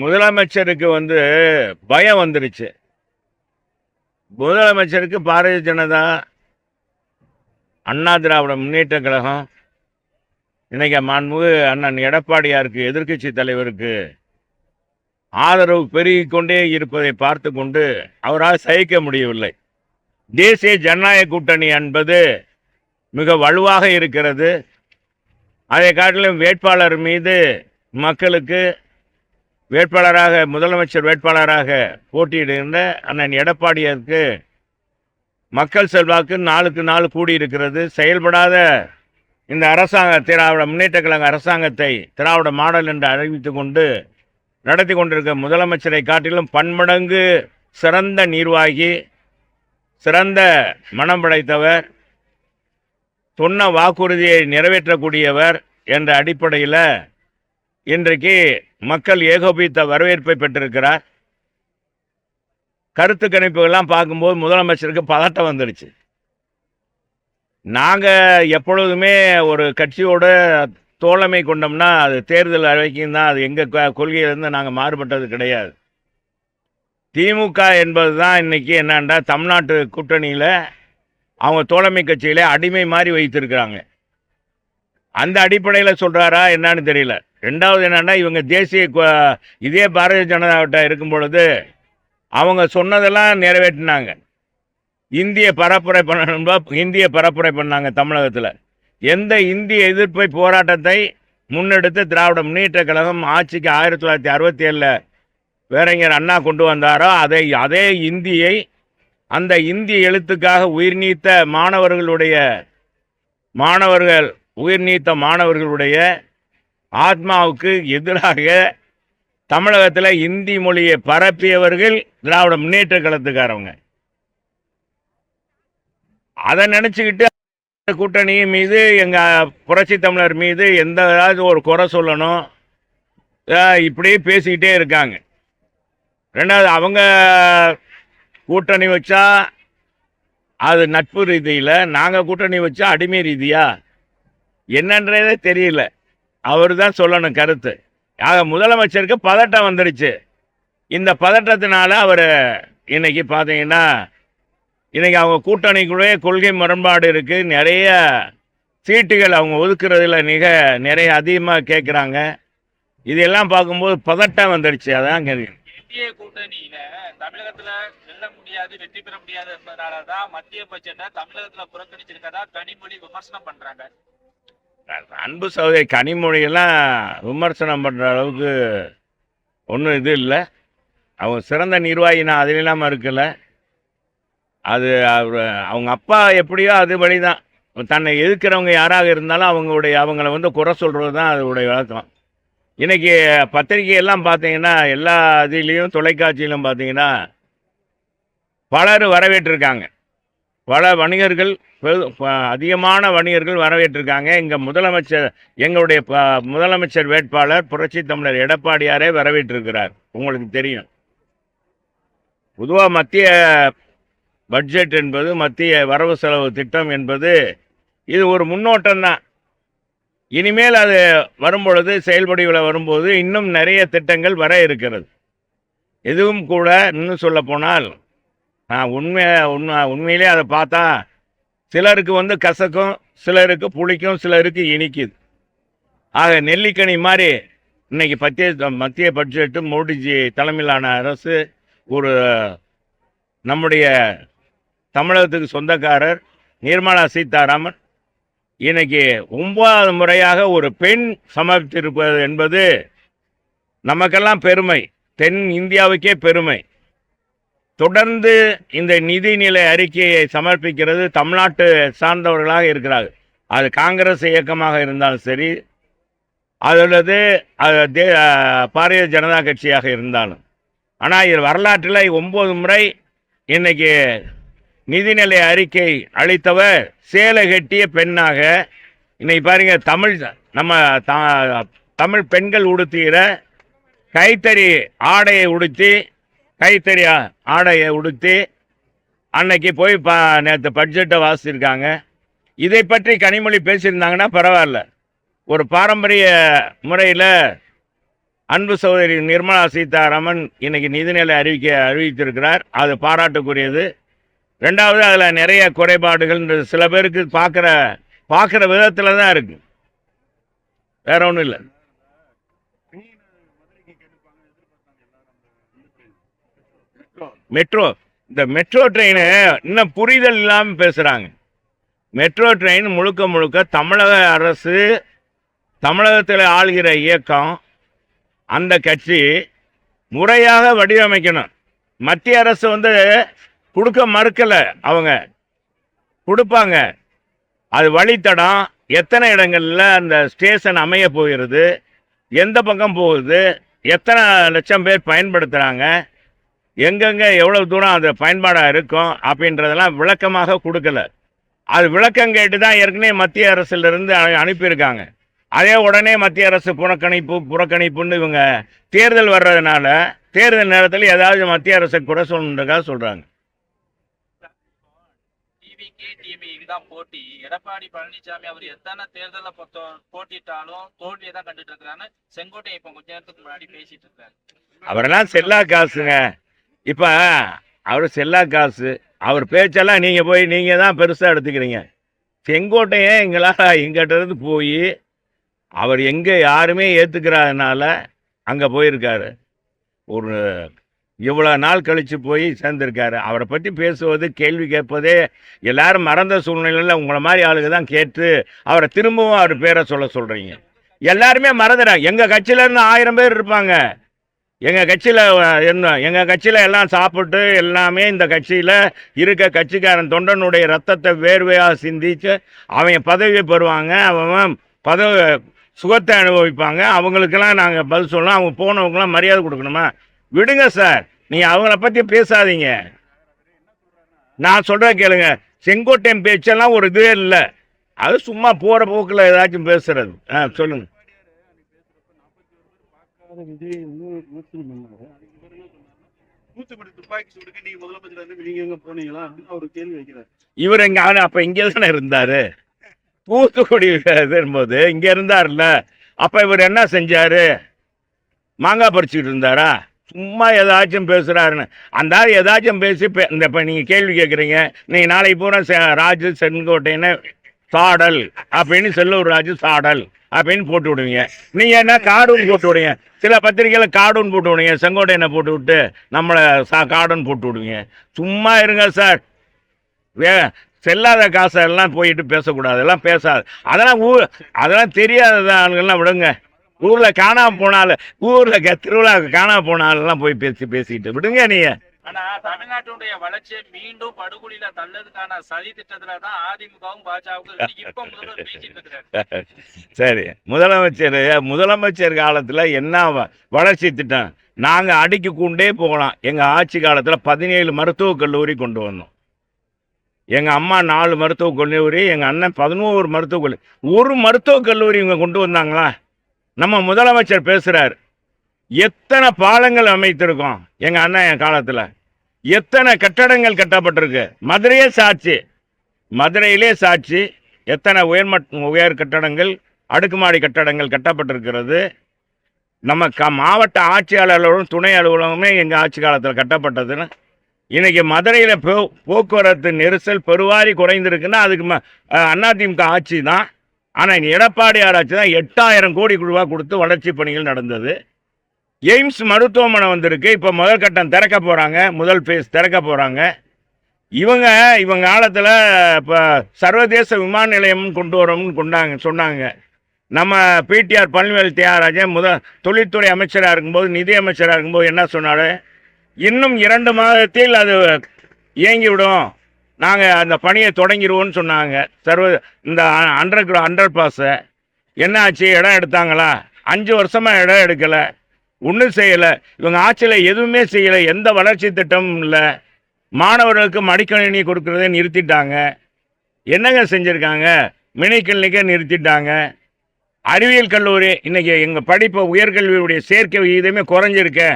முதலமைச்சருக்கு பயம் வந்துருச்சு. முதலமைச்சருக்கு பாரதிய ஜனதா, அண்ணா திராவிட முன்னேற்ற கழகம், இன்னைக்கு மாண்புமிகு அண்ணன் எடப்பாடியாருக்கு, எதிர்க்கட்சி தலைவருக்கு ஆதரவு பெருகிக் கொண்டே இருப்பதை பார்த்து கொண்டு அவரால் சகிக்க முடியவில்லை. தேசிய ஜனநாயக கூட்டணி என்பது மிக வலுவாக இருக்கிறது. அதை காட்டிலும் வேட்பாளர் மீது மக்களுக்கு முதலமைச்சர் வேட்பாளராக போட்டியிடுகின்ற அண்ணன் எடப்பாடியாருக்கு மக்கள் செல்வாக்கு நாளுக்கு நாள் கூடியிருக்கிறது. செயல்படாத இந்த திராவிட முன்னேற்ற கழக அரசாங்கத்தை திராவிட மாடல் என்று அறிவித்து கொண்டு நடத்தி கொண்டிருக்க முதலமைச்சரை காட்டிலும் பன்மடங்கு சிறந்த நிர்வாகி, சிறந்த மனம் படைத்தவர், சொன்ன வாக்குறுதியை நிறைவேற்றக்கூடியவர் என்ற அடிப்படையில் இன்றைக்கு மக்கள் ஏகோபித்த வரவேற்பை பெற்றிருக்கிறார். கருத்து கணிப்புகள்லாம் பார்க்கும்போது முதலமைச்சருக்கு பதட்டம் வந்துடுச்சு. நாங்கள் எப்பொழுதுமே ஒரு கட்சியோட தோழமை கொண்டோம்னா அது தேர்தல் வரைக்கும் தான். அது எங்கள் கொள்கையிலேருந்து நாங்கள் மாறுபட்டது கிடையாது. திமுக என்பது தான் இன்றைக்கி என்னண்டா தமிழ்நாட்டு கூட்டணியில் அவங்க தோழமை கட்சியில் அடிமை மாதிரி வைத்திருக்கிறாங்க. அந்த அடிப்படையில் சொல்கிறாரா என்னன்னு தெரியல. ரெண்டாவது என்னன்னா, இவங்க இதே பாரதிய ஜனதாவிட்ட இருக்கும் பொழுது அவங்க சொன்னதெல்லாம் நிறைவேற்றினாங்க. இந்திய பரப்புரை பண்ணாங்க தமிழகத்தில். எந்த இந்திய எதிர்ப்பை போராட்டத்தை முன்னெடுத்து திராவிட முன்னேற்ற கழகம் ஆட்சிக்கு 1967 பேரறிஞர் அண்ணா கொண்டு வந்தாரோ அதே இந்தியை, அந்த இந்திய எழுத்துக்காக மாணவர்களுடைய ஆத்மாவுக்கு எதிராக தமிழகத்தில் இந்தி மொழியை பரப்பியவர்கள் திராவிட முன்னேற்ற கழகத்துக்காரவங்க. அதை நினச்சிக்கிட்டு கூட்டணி மீது, எங்கள் புரட்சி தமிழர் மீது ஏதாவது ஒரு குறை சொல்லணும், இப்படியே பேசிக்கிட்டே இருக்காங்க. ரெண்டாவது, அவங்க கூட்டணி வச்சா அது நட்பு ரீதியில், நாங்கள் கூட்டணி வச்சா அடிமை ரீதியா என்னன்றதே தெரியல. அவர் தான் சொல்லணும் கருத்து. ஆக முதலமைச்சருக்கு பதட்டம் வந்துடுச்சு. இந்த பதட்டத்தினால அவர் இன்னைக்கு பார்த்தீங்கன்னா, இன்னைக்கு அவங்க கூட்டணிக்குள்ளே கொள்கை முரண்பாடு இருக்குது. நிறைய சீட்டுகள் அவங்க ஒதுக்குறதுல நிறைய அதிகமாக கேட்குறாங்க. இதெல்லாம் பார்க்கும்போது பதட்டம் வந்துடுச்சு. அதான் இந்திய கூட்டணியில தமிழகத்துல வெல்ல முடியாது, வெற்றி பெற முடியாது என்பதனாலதான் மத்திய பட்ஜெட்டை தமிழகத்துல புறக்கணிச்சிருக்கதா கனிமொழி விமர்சனம் பண்றாங்க. அன்பு சகோதரி கனிமொழியெல்லாம் விமர்சனம் பண்ணுற அளவுக்கு ஒன்றும் இது இல்லை. அவங்க சிறந்த நிர்வாகி, நான் அதில் இல்லாமல் இருக்கல. அது அவங்க அப்பா எப்படியோ அதுபடி தான். தன்னை எதிர்க்கிறவங்க யாராக இருந்தாலும் அவங்கள குறை சொல்கிறது தான் அதோடைய வழக்கம். இன்றைக்கி பத்திரிகையெல்லாம் பார்த்தீங்கன்னா, எல்லா இதுலேயும் தொலைக்காட்சியிலும் பார்த்தீங்கன்னா பலர் வரவேற்றிருக்காங்க. பல வணிகர்கள், அதிகமான வணிகர்கள் வரவேற்றிருக்காங்க. எங்களுடைய முதலமைச்சர் வேட்பாளர் புரட்சி தமிழர் எடப்பாடியாரே வரவேற்றிருக்கிறார். உங்களுக்கு தெரியும், பொதுவாக மத்திய பட்ஜெட் என்பது, மத்திய வரவு செலவு திட்டம் என்பது இது ஒரு முன்னோட்டம் தான். இனிமேல் அது வரும்பொழுது, செயல்படிவில் வரும்போது இன்னும் நிறைய திட்டங்கள் வர இருக்கிறது. எதுவும் கூட இன்னும் சொல்ல போனால், உண்மையிலே அதை பார்த்தா சிலருக்கு கசக்கும், சிலருக்கு புளிக்கும், சிலருக்கு இனிக்குது. ஆக நெல்லிக்கனி மாதிரி இன்னைக்கு மத்திய பட்ஜெட்டு, மோடிஜி தலைமையிலான அரசு, நம்முடைய தமிழகத்துக்கு சொந்தக்காரர் நிர்மலா சீதாராமன் இன்னைக்கு 9வது முறையாக ஒரு பெண் சமர்ப்பித்திருப்பது என்பது நமக்கெல்லாம் பெருமை, தென் இந்தியாவுக்கே பெருமை. தொடர்ந்து இந்த நிதிநிலை அறிக்கையை சமர்ப்பிக்கிறது தமிழ்நாட்டு சார்ந்தவர்களாக இருக்கிறார்கள். அது காங்கிரஸ் இயக்கமாக இருந்தாலும் சரி, அல்லது பாரதிய ஜனதா கட்சியாக இருந்தாலும். ஆனால் இது வரலாற்றில் 9 முறை இன்னைக்கு நிதிநிலை அறிக்கை அளித்தவர் சேலை கட்டிய பெண்ணாக. இன்னைக்கு பாருங்க, தமிழ் பெண்கள் உடுத்துகிற கைத்தறி ஆடையை உடுத்தி அன்னைக்கு போய் நேற்று பட்ஜெட்டை வாசிச்சிருக்காங்க. இதை பற்றி கனிமொழி பேசியிருந்தாங்கன்னா பரவாயில்ல. ஒரு பாரம்பரிய முறையில் அன்பு சகோதரி நிர்மலா சீதாராமன் இன்னைக்கு நிதிநிலை அறிவித்திருக்கிறார். அது பாராட்டுக்குரியது. ரெண்டாவது, அதில் நிறைய குறைபாடுகள் சில பேருக்கு பார்க்குற விதத்தில் தான் இருக்கு, வேற ஒன்றும் இல்லை. மெட்ரோ இந்த மெட்ரோ ட்ரெயின் இன்னும் புரிதல் இல்லாமல் பேசுகிறாங்க. மெட்ரோ ட்ரெயின் முழுக்க முழுக்க தமிழக அரசு, தமிழகத்தில் ஆளுகிற இயக்கம், அந்த கட்சி முறையாக வடிவமைக்கணும். மத்திய அரசு கொடுக்க மறுக்கலை, அவங்க கொடுப்பாங்க. அது வழித்தடம் எத்தனை இடங்களில் அந்த ஸ்டேஷன் அமைய போகிறது, எந்த பக்கம் போகுது, எத்தனை லட்சம் பேர் பயன்படுத்துகிறாங்க, எங்கெங்கே எவ்வளோ தூரம் அது பயன்பாடாக இருக்கும் அப்படின்றதெல்லாம் விளக்கமாக கொடுக்கல. அது விளக்கம் கேட்டு தான் ஏற்கனவே மத்திய அரசிலிருந்து அனுப்பியிருக்காங்க. அதே உடனே மத்திய அரசு புறக்கணிப்புன்னு இவங்க தேர்தல் வர்றதுனால தேர்தல் நேரத்தில் ஏதாவது மத்திய அரசை குறை சொல்லணுன்றதுக்காக சொல்கிறாங்க. தான் போட்டி. எடப்பாடி பழனிசாமி அவர் எத்தனை தேர்தல போட்டிட்டாலும் தோல்வியை தான் கண்டுட்டு இருக்கிறான்னு செங்கோட்டையை இப்ப கொஞ்ச நேரத்துக்கு முன்னாடி பேசிட்டு இருக்காரு. அவரெல்லாம் செல்லா காசுங்க. இப்ப அவரு செல்லா காசு. அவர் பேச்செல்லாம் நீங்க தான் பெருசா எடுத்துக்கிறீங்க. செங்கோட்டையே எங்கிட்ட இருந்து போய் அவர் எங்க யாருமே ஏத்துக்கிறாதனால அங்க போயிருக்காரு. ஒரு இவ்வளோ நாள் கழித்து போய் சேர்ந்துருக்காரு. அவரை பற்றி பேசுவது, கேள்வி கேட்பதே எல்லாரும் மறந்த சூழ்நிலையில் உங்களை மாதிரி ஆளுங்க தான் கேட்டு அவரை திரும்பவும் அவர் பேரை சொல்கிறீங்க. எல்லாருமே மறந்துடுறாங்க. எங்கள் கட்சியிலேருந்து 1000 பேர் இருப்பாங்க. எங்கள் கட்சியில் எல்லாம் சாப்பிட்டு எல்லாமே இந்த கட்சியில் இருக்க கட்சிக்காரன் தொண்டனுடைய ரத்தத்தை வேர்வையாக சிந்திச்சு அவன் பதவியை பெறுவாங்க. அவன் சுகத்தை அனுபவிப்பாங்க. அவங்களுக்கெல்லாம் நாங்கள் பதில் சொல்லலாம். அவங்க போனவங்களாம் மரியாதை கொடுக்கணுமா? விடுங்க சார், நீங்க அவங்கள பத்தி பேசாதீங்க. நான் சொல்றேன் கேளுங்க. செங்கோட்டையன் பேச்செல்லாம் ஒரு இதுவே இல்லை. அது சும்மா போற போக்குல ஏதாச்சும் பேசுறது. சொல்லுங்க. இவர் எங்க அப்ப இங்கே தானே இருந்தாரு. தூத்துக்குடி போது இங்க இருந்தாருல்ல. அப்ப இவர் என்ன செஞ்சாரு? மாங்காய் பறிச்சுக்கிட்டு இருந்தாரா? சும்மா ஏதாச்சும் பேசுகிறாருன்னு அந்த ஏதாச்சும் பேசி இப்போ நீங்கள் கேள்வி கேட்குறீங்க. நீங்கள் நாளைக்கு பூரா ராஜு செங்கோட்டைன்னு சாடல் அப்படின்னு செல்லூர் ராஜு சாடல் அப்படின்னு போட்டு விடுவீங்க. நீங்கள் என்ன கார்டூன் போட்டு விடுவீங்க. சில பத்திரிகையில் கார்டூன் போட்டு விடுவீங்க. செங்கோட்டையனை போட்டு விட்டு நம்மளை கார்டூன் போட்டு விடுவீங்க. சும்மா இருங்க சார். செல்லாத காசெல்லாம் போயிட்டு பேசக்கூடாது. எல்லாம் பேசாது. அதெல்லாம் தெரியாத ஆளுங்கள்லாம் விடுங்க. ஊர்ல காணாம போனாலும் திருவிழா காணாம போனாலும் போய் பேசிட்டு விடுங்க. நீங்க ஆனா தமிழ்நாட்டுடைய வளர்ச்சியை மீண்டும் படுகொலியில தள்ளதுக்கான சதி திட்டத்துலதான் அதிமுகவும் பாஜக. சரி, முதலமைச்சர் காலத்துல என்ன வளர்ச்சி திட்டம்? நாங்க அடிக்கு கொண்டே போகலாம். எங்க ஆட்சி காலத்துல 17 மருத்துவக் கல்லூரி கொண்டு வந்தோம். எங்க அம்மா 4 மருத்துவக் கல்லூரி, எங்க அண்ணன் 11 மருத்துவக் கல்லூரி. ஒரு மருத்துவக் கல்லூரி இவங்க கொண்டு வந்தாங்களா? நம்ம முதலமைச்சர் பேசுறாரு. எத்தனை பாலங்கள் அமைத்திருக்கோம் எங்க அண்ணன் காலத்துல. எத்தனை கட்டடங்கள் கட்டப்பட்டிருக்கு. மதுரையிலே சாட்சி. எத்தனை உயர் கட்டடங்கள், அடுக்குமாடி கட்டடங்கள் கட்டப்பட்டிருக்கிறது. நம்ம மாவட்ட ஆட்சியாளர்களும் துணை அலுவலகமே எங்க ஆட்சி காலத்தில் கட்டப்பட்டதுன்னு. இன்னைக்கு மதுரையில போக்குவரத்து நெரிசல் பெருவாரி குறைந்திருக்குன்னா அதுக்கு அதிமுக ஆட்சி தான். ஆனால் எடப்பாடி ஆராய்ச்சி தான் 8000 கோடி ரூபா கொடுத்து வளர்ச்சி பணிகள் நடந்தது. எய்ம்ஸ் மருத்துவமனை வந்திருக்கு. இப்போ முதல் கட்டம் திறக்க போகிறாங்க. முதல் ஃபேஸ் திறக்க போகிறாங்க. இவங்க காலத்தில் இப்போ சர்வதேச விமான நிலையம் கொண்டு வரோம்னு சொன்னாங்க. நம்ம பிடிஆர் பழனிவேல் தியாகராஜன் தொழில்துறை அமைச்சராக இருக்கும்போது, நிதி அமைச்சராக இருக்கும்போது என்ன சொன்னார்? இன்னும் 2 மாதத்தில் அது இயங்கிவிடும், நாங்கள் அந்த பணியை தொடங்கிடுவோன்னு சொன்னாங்க. இந்த அண்டர் பாஸை என்ன ஆச்சு? இடம் எடுத்தாங்களா? 5 வருஷமாக இடம் எடுக்கலை, ஒன்றும் செய்யலை. இவங்க ஆட்சியில் எதுவுமே செய்யலை. எந்த வளர்ச்சி திட்டமும் இல்லை. மாணவர்களுக்கு மடிக்கணினி கொடுக்குறதே நிறுத்திட்டாங்க. என்னங்க செஞ்சுருக்காங்க? மினி கிளினிக்கை நிறுத்திட்டாங்க. அறிவியல் கல்லூரி இன்னைக்கு எங்கள் படிப்பு உயர்கல்வியுடைய சேர்க்கை விகிதமே குறைஞ்சிருக்கு.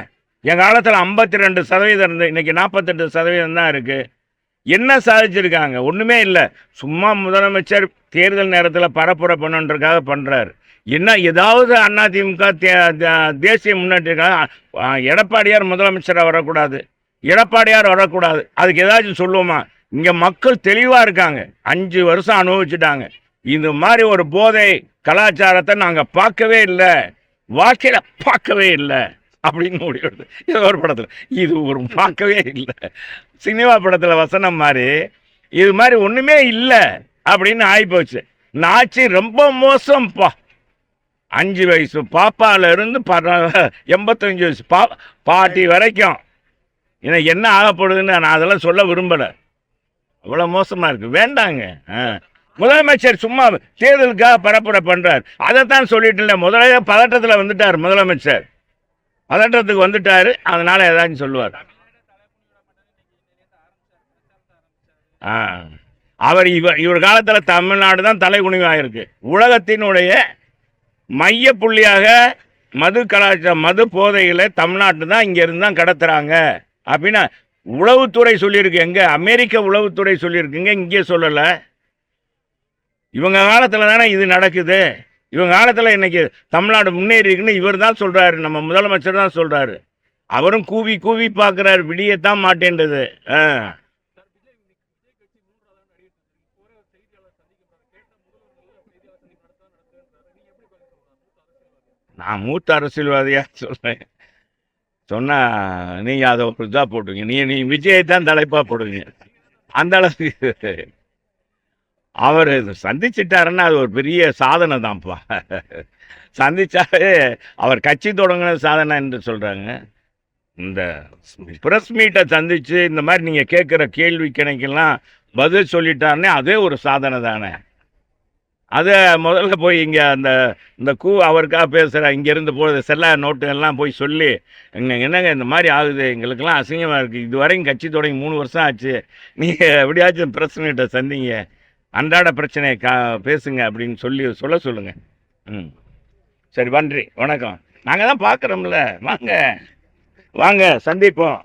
எங்கள் காலத்தில் 52% இருந்தது, இன்னைக்கு 48% தான் இருக்குது. என்ன சாதிச்சிருக்காங்க? ஒன்றுமே இல்லை. சும்மா முதலமைச்சர் தேர்தல் நேரத்தில் பரப்புரை பண்ணுன்றதுக்காக பண்ணுறாரு. என்ன ஏதாவது அதிமுக தேசிய முன்னேற்ற எடப்பாடியார் முதலமைச்சராக வரக்கூடாது, எடப்பாடியார் வரக்கூடாது, அதுக்கு ஏதாச்சும் சொல்லுவோமா? இங்கே மக்கள் தெளிவாக இருக்காங்க, 5 வருஷம் அனுபவிச்சுட்டாங்க. இந்த மாதிரி ஒரு போதை கலாச்சாரத்தை நாங்கள் பார்க்கவே இல்லை, வாழ்க்கையில் பார்க்கவே இல்லை அப்படின்னு முடிவெடுது. ஏதோ ஒரு படத்தில் இது ஒரு பார்க்கவே இல்லை, சினிமா படத்தில் வசனம் மாதிரி இது மாதிரி ஒன்றுமே இல்லை அப்படின்னு ஆகிப்போச்சு. இந்த ஆட்சி ரொம்ப மோசம்ப்பா. 5 வயசு பாப்பால இருந்து 85 வயசு பாட்டி வரைக்கும் எனக்கு என்ன ஆகப்படுதுன்னு நான் அதெல்லாம் சொல்ல விரும்பலை. அவ்வளோ மோசமாக இருக்குது, வேண்டாங்க. முதலமைச்சர் சும்மா தேர்தலுக்காக பரப்புரை பண்ணுறார். அதைத்தான் சொல்லிட்டு இல்லை, முதல்ல பதட்டத்தில் வந்துட்டார் முதலமைச்சர், பதட்டத்துக்கு வந்துட்டார், அதனால் ஏதாச்சும் சொல்லுவார். அவர் இவர் காலத்தில் தமிழ்நாடு தான் தலைகுனிவாயிருக்கு. உலகத்தினுடைய மைய புள்ளியாக மது கலாச்சாரம், மது போதைகளை தமிழ்நாட்டு தான் இங்கேருந்து தான் கடத்துகிறாங்க அப்படின்னா உளவுத்துறை சொல்லியிருக்கு. எங்கே? அமெரிக்க உளவுத்துறை சொல்லியிருக்குங்க, இங்கே சொல்லலை. இவங்க காலத்தில் தானே இது நடக்குது. இவங்க காலத்தில் இன்னைக்கு தமிழ்நாடு முன்னேறி இருக்குன்னு இவர் தான் சொல்கிறாரு, நம்ம முதலமைச்சர் தான் சொல்கிறாரு. அவரும் கூவி கூவி பார்க்குறாரு, விடியத்தான் மாட்டேன்றது. நான் மூத்த அரசியல்வாதியாக சொல்கிறேன் சொன்னால் நீங்கள் அதை ஒரு இதாக போட்டுங்க, நீ விஜயை தான் தலைப்பாக போடுவீங்க. அந்த அளவுக்கு அவர் சந்திச்சிட்டாருன்னா அது ஒரு பெரிய சாதனை தான்ப்பா. சந்திச்சாவே அவர் கட்சி தொடங்கின சாதனை என்று சொல்கிறாங்க. இந்த ப்ரெஸ் மீட்டை சந்தித்து இந்த மாதிரி நீங்கள் கேட்குற கேள்வி கணக்கெல்லாம் பதில் சொல்லிட்டாருன்னே அதே ஒரு சாதனை தானே. அதை முதல்ல போய் இங்கே இந்த அவருக்காக பேசுகிற இங்கேருந்து போகிறது செல்லா நோட்டு எல்லாம் போய் சொல்லி, என்னங்க இந்த மாதிரி ஆகுது, எங்களுக்கெல்லாம் அசிங்கமாக இருக்குது, இது வரைக்கும் கட்சி தொடங்கி 3 வருஷம் ஆச்சு, நீங்கள் எப்படியாச்சும் ப்ரெஸ் மீட்டை சந்திங்க, அன்றாட பிரச்சனையை பேசுங்க அப்படின்னு சொல்ல சொல்லுங்கள். சரி, நன்றி, வணக்கம். நாங்கள் தான் பார்க்குறோம்ல, வாங்க வாங்க சந்திப்போம்.